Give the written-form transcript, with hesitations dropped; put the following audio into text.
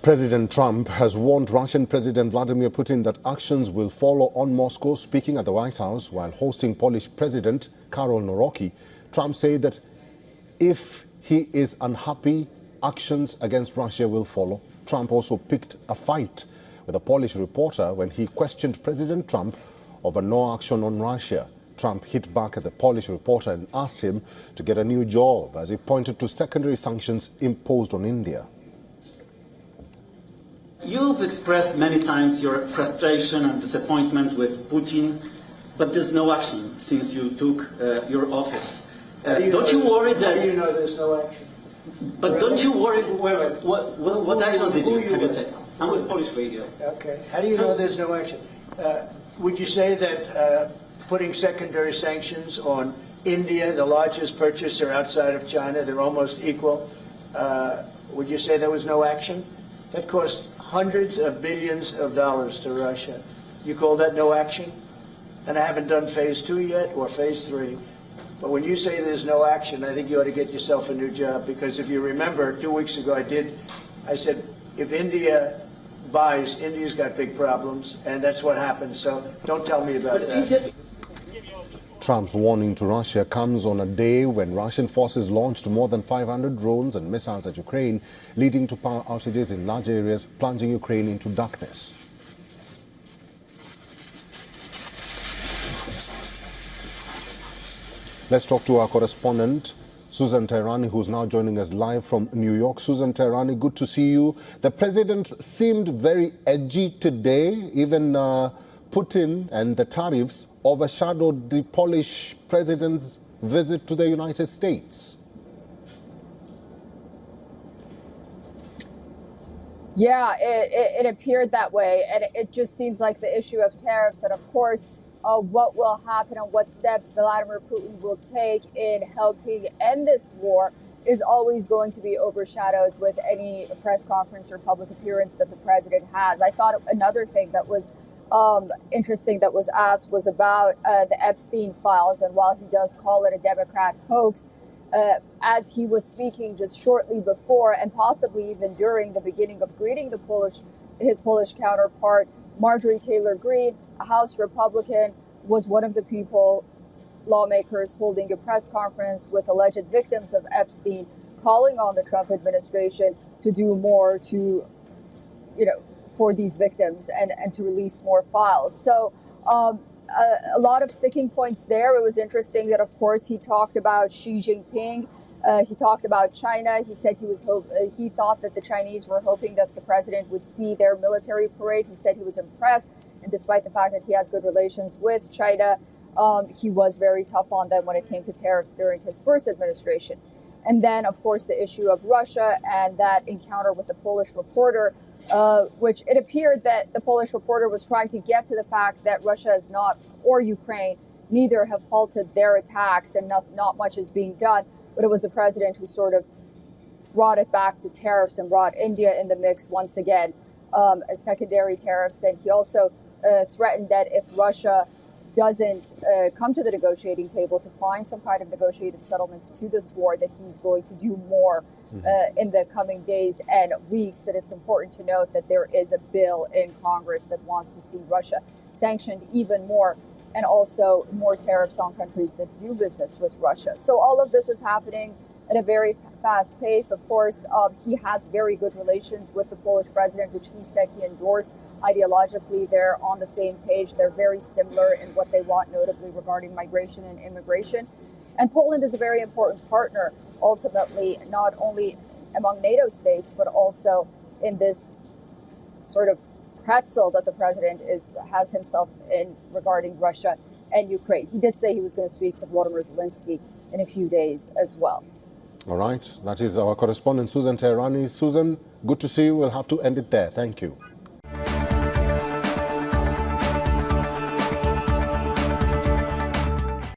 President Trump has warned Russian President Vladimir Putin that actions will follow on Moscow. Speaking at the White House while hosting Polish President Karol Nawrocki, Trump said that if he is unhappy, actions against Russia will follow. Trump also picked a fight with a Polish reporter when he questioned President Trump over no action on Russia. Trump hit back at the Polish reporter and asked him to get a new job as he pointed to secondary sanctions imposed on India. You've expressed many times your frustration and disappointment with Putin, but there's no action since you took your office. Don't you worry that... How do you know there's no action? But really? Don't you worry... What actions did you have you taken? I'm with Polish radio. Okay. How do you know there's no action? Would you say that putting secondary sanctions on India, the largest purchaser outside of China, they're almost equal, would you say there was no action? That cost hundreds of billions of dollars to Russia. You call that no action? And I haven't done phase 2 yet or phase 3. But when you say there's no action, I think you ought to get yourself a new job, because if you remember, 2 weeks ago I said, if India buys, India's got big problems, and that's what happened. So don't tell me about that. Trump's warning to Russia comes on a day when Russian forces launched more than 500 drones and missiles at Ukraine, leading to power outages in large areas, plunging Ukraine into darkness. Let's talk to our correspondent, Susan Teherani, who's now joining us live from New York. Susan Teherani, good to see you. The president seemed very edgy today. Even Putin and the tariffs overshadowed the Polish president's visit to the United States. Yeah, it appeared that way. And it just seems like the issue of tariffs, and of course, what will happen and what steps Vladimir Putin will take in helping end this war is always going to be overshadowed with any press conference or public appearance that the president has. I thought another thing that was interesting that was asked was about the Epstein files, and while he does call it a Democrat hoax, as he was speaking just shortly before and possibly even during the beginning of greeting his Polish counterpart, Marjorie Taylor Greene, a House Republican, was one of the lawmakers holding a press conference with alleged victims of Epstein, calling on the Trump administration to do more to, for these victims and to release more files. So a lot of sticking points there. It was interesting that, of course, he talked about Xi Jinping. He talked about China. He said he thought that the Chinese were hoping that the president would see their military parade. He said he was impressed. And despite the fact that he has good relations with China, he was very tough on them when it came to tariffs during his first administration. And then, of course, the issue of Russia and that encounter with the Polish reporter, which it appeared that the Polish reporter was trying to get to the fact that Russia is not, or Ukraine, neither have halted their attacks and not much is being done. But it was the president who sort of brought it back to tariffs and brought India in the mix once again, as secondary tariffs. And he also threatened that if Russia doesn't come to the negotiating table to find some kind of negotiated settlement to this war, that he's going to do more in the coming days and weeks. And it's important to note that there is a bill in Congress that wants to see Russia sanctioned even more, and also more tariffs on countries that do business with Russia. So all of this is happening at a very fast pace. Of course, he has very good relations with the Polish president, which he said he endorsed ideologically. They're on the same page. They're very similar in what they want, notably regarding migration and immigration. And Poland is a very important partner, ultimately, not only among NATO states, but also in this sort of pretzel that the president has himself in regarding Russia and Ukraine. He did say he was going to speak to Volodymyr Zelensky in a few days as well. All right. That is our correspondent, Susan Teherani. Susan, good to see you. We'll have to end it there. Thank you.